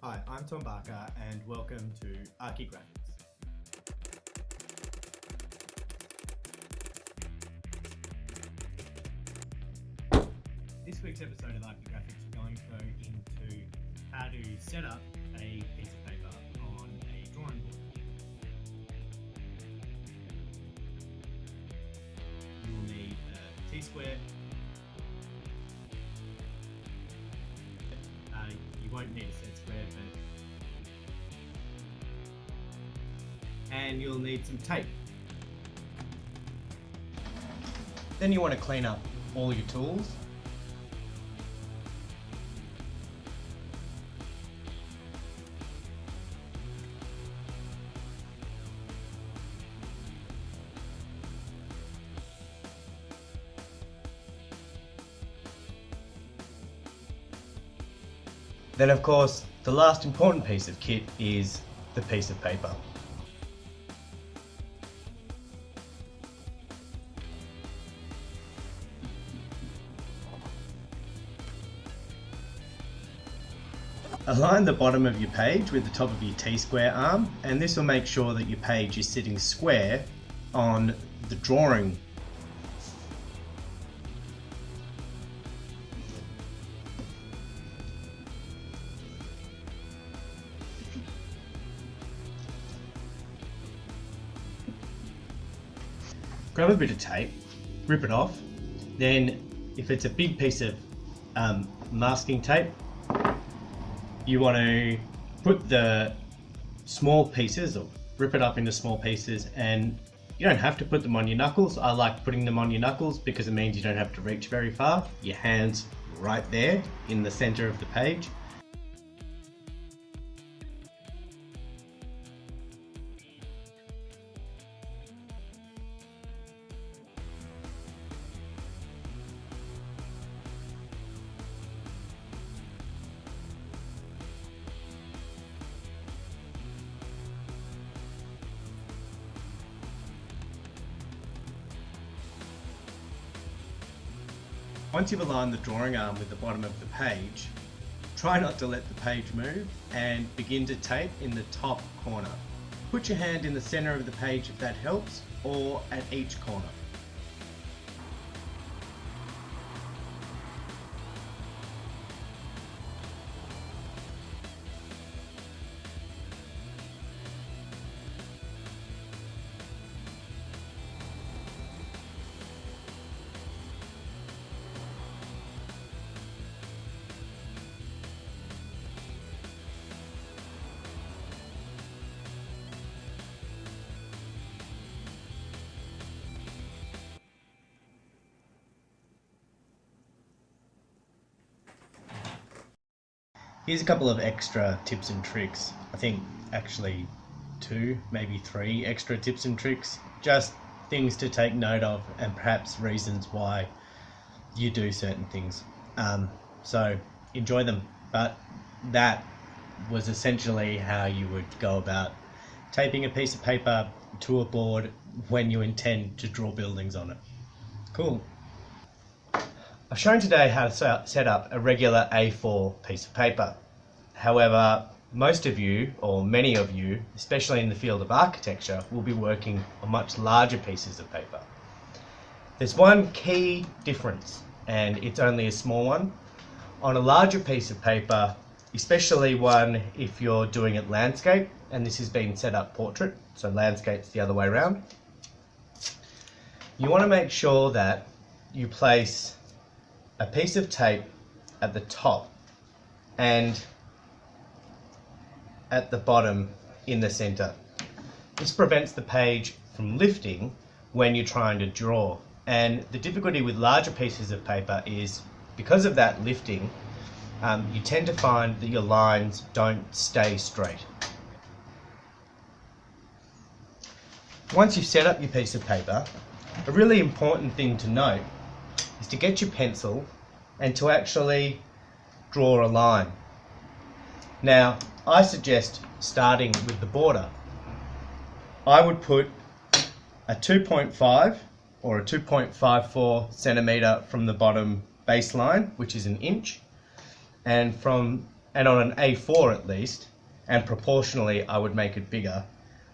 Hi, I'm Tom Barker and welcome to Archigraphics. This week's episode of Archigraphics, we're going to go into how to set up a piece of paper on a drawing board. You will need a T-square. You won't need a set square, and you'll need some tape. Then you want to clean up all your tools. Then of course, the last important piece of kit is the piece of paper. Align the bottom of your page with the top of your T-square arm, and this will make sure that your page is sitting square on the drawing. Grab a bit of tape, rip it off, then if it's a big piece of masking tape, you want to put the small pieces, or rip it up into small pieces, and you don't have to put them on your knuckles. I like putting them on your knuckles because it means you don't have to reach very far. Your hand's right there in the center of the page. Once you've aligned the drawing arm with the bottom of the page, try not to let the page move and begin to tape in the top corner. Put your hand in the center of the page if that helps, or at each corner. Here's a couple of extra tips and tricks. I think actually 2, maybe 3 extra tips and tricks. Just things to take note of and perhaps reasons why you do certain things. So enjoy them. But that was essentially how you would go about taping a piece of paper to a board when you intend to draw buildings on it. Cool. I've shown today how to set up a regular A4 piece of paper. However, most of you, or many of you, especially in the field of architecture, will be working on much larger pieces of paper. There's one key difference, and it's only a small one. On a larger piece of paper, especially one if you're doing it landscape, and this has been set up portrait, so landscape's the other way around, you want to make sure that you place a piece of tape at the top and at the bottom in the center. This prevents the page from lifting when you're trying to draw. And the difficulty with larger pieces of paper is because of that lifting, you tend to find that your lines don't stay straight. Once you've set up your piece of paper, a really important thing to note is to get your pencil and to actually draw a line. Now, I suggest starting with the border. I would put a 2.5 or a 2.54 centimeter from the bottom baseline, which is an inch, and from and on an A4 at least, and proportionally I would make it bigger,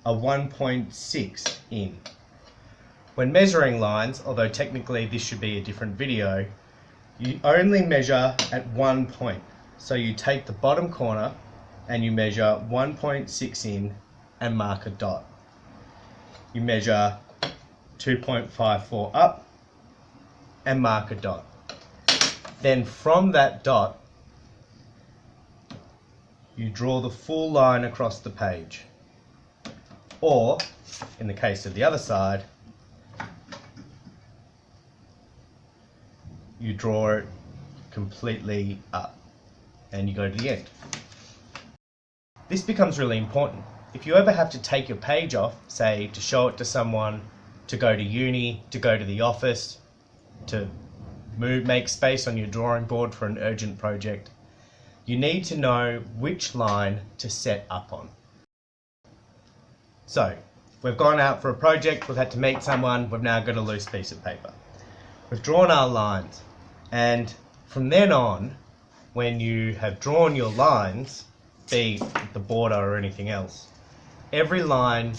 a 1.6 in. When measuring lines, although technically this should be a different video, you only measure at 1 point. So you take the bottom corner and you measure 1.6 in and mark a dot. You measure 2.54 up and mark a dot. Then from that dot, you draw the full line across the page. Or, in the case of the other side, you draw it completely up and you go to the end. This becomes really important. If you ever have to take your page off, say to show it to someone, to go to uni, to go to the office, to make space on your drawing board for an urgent project, you need to know which line to set up on. So, we've gone out for a project, we've had to meet someone, we've now got a loose piece of paper. We've drawn our lines, and from then on, when you have drawn your lines, be it the border or anything else, every line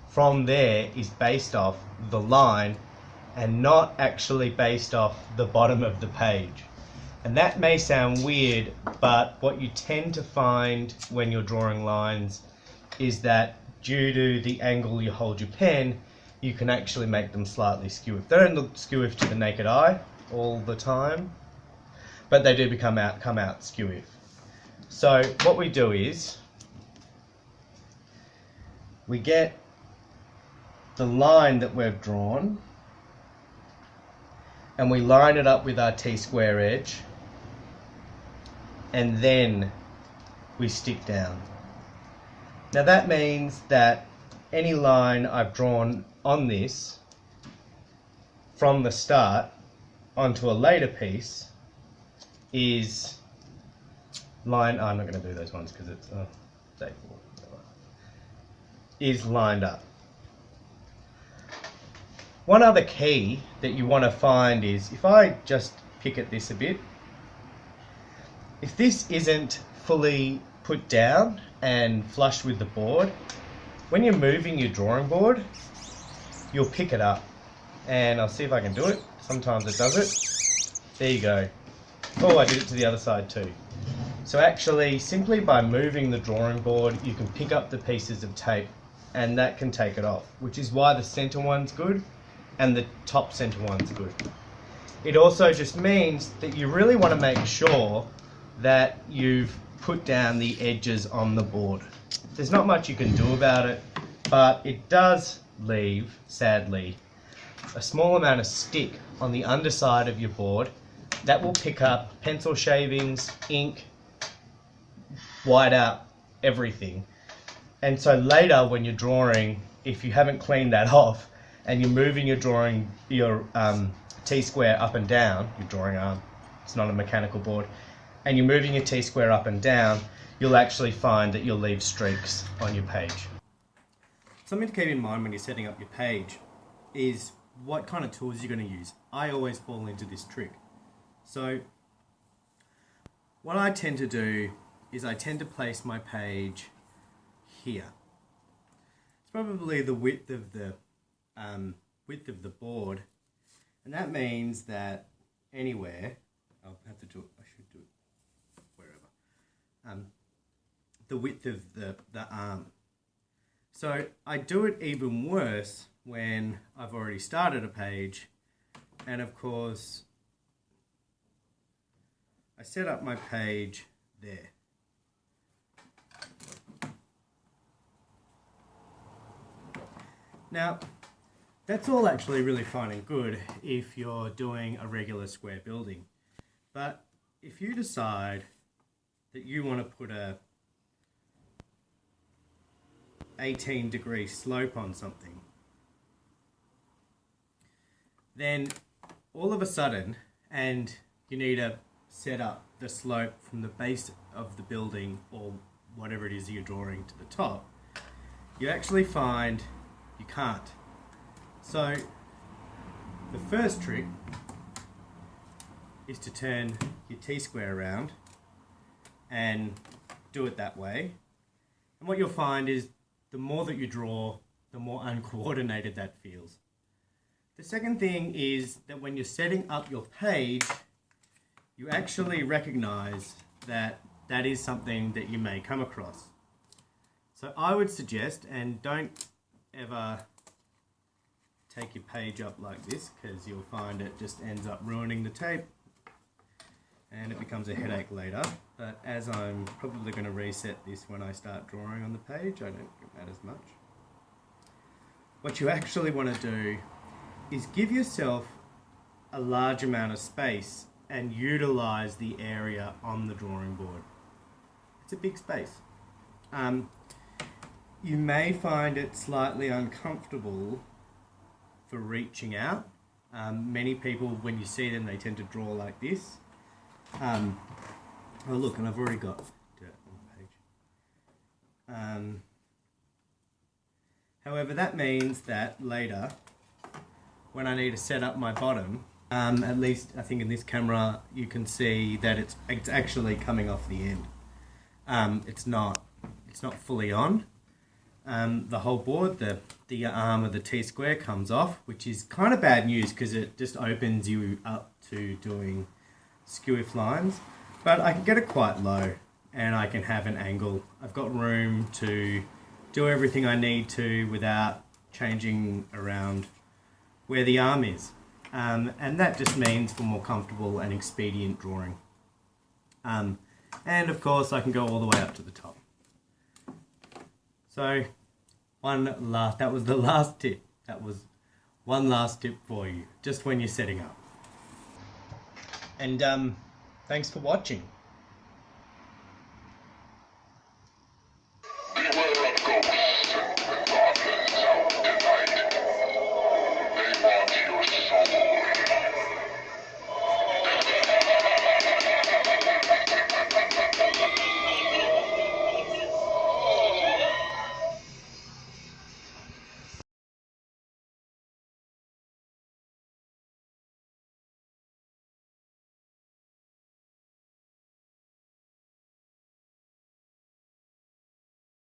from there is based off the line and not actually based off the bottom of the page. And that may sound weird, but what you tend to find when you're drawing lines is that due to the angle you hold your pen, you can actually make them slightly skew. They don't look skew to the naked eye all the time, but they do come out skew. So what we do is we get the line that we've drawn and we line it up with our T-square edge, and then we stick down. Now that means that any line I've drawn on this from the start onto a later piece is line, I'm not going to do those ones because it's is lined up. One other key that you want to find is, if I just pick at this a bit, if this isn't fully put down and flush with the board, when you're moving your drawing board, you'll pick it up. And I'll see if I can do it. Sometimes it does it. There you go. Oh, I did it to the other side too. So actually, simply by moving the drawing board, you can pick up the pieces of tape and that can take it off, which is why the center one's good and the top center one's good. It also just means that you really want to make sure that you've put down the edges on the board. There's not much you can do about it, but it does leave, sadly, a small amount of stick on the underside of your board that will pick up pencil shavings, ink, white out, everything. And so later when you're drawing, if you haven't cleaned that off and you're moving your T-square up and down, your drawing arm, it's not a mechanical board, and you're moving your T-square up and down, you'll actually find that you'll leave streaks on your page. Something to keep in mind when you're setting up your page is what kind of tools you're going to use. I always fall into this trick. So what I tend to do is I tend to place my page here. It's probably the width of the board, and that means that anywhere, I'll have to do it, I should do it wherever, the width of the arm. So I do it even worse when I've already started a page, and of course I set up my page there. Now, that's all actually really fine and good if you're doing a regular square building. But if you decide that you want to put a 18-degree slope on something, then all of a sudden, and you need to set up the slope from the base of the building or whatever it is you're drawing to the top, you actually find you can't. So the first trick is to turn your T-square around and do it that way. And what you'll find is the more that you draw, the more uncoordinated that feels. The second thing is that when you're setting up your page, you actually recognize that that is something that you may come across. So I would suggest, and don't ever take your page up like this, because you'll find it just ends up ruining the tape and it becomes a headache later. But as I'm probably going to reset this when I start drawing on the page, I don't get that as much. What you actually want to do is give yourself a large amount of space and utilize the area on the drawing board. It's a big space. You may find it slightly uncomfortable for reaching out. Many people, when you see them, they tend to draw like this. Oh look, and I've already got dirt on the page. However, that means that later, when I need to set up my bottom, at least I think in this camera you can see that it's actually coming off the end. It's not fully on. The whole board, the arm of the T-square comes off, which is kind of bad news because it just opens you up to doing skew-if lines. But I can get it quite low and I can have an angle. I've got room to do everything I need to without changing around where the arm is. And that just means for more comfortable and expedient drawing. And of course I can go all the way up to the top. So that was the last tip. That was one last tip for you, just when you're setting up. And thanks for watching. Beware of ghosts.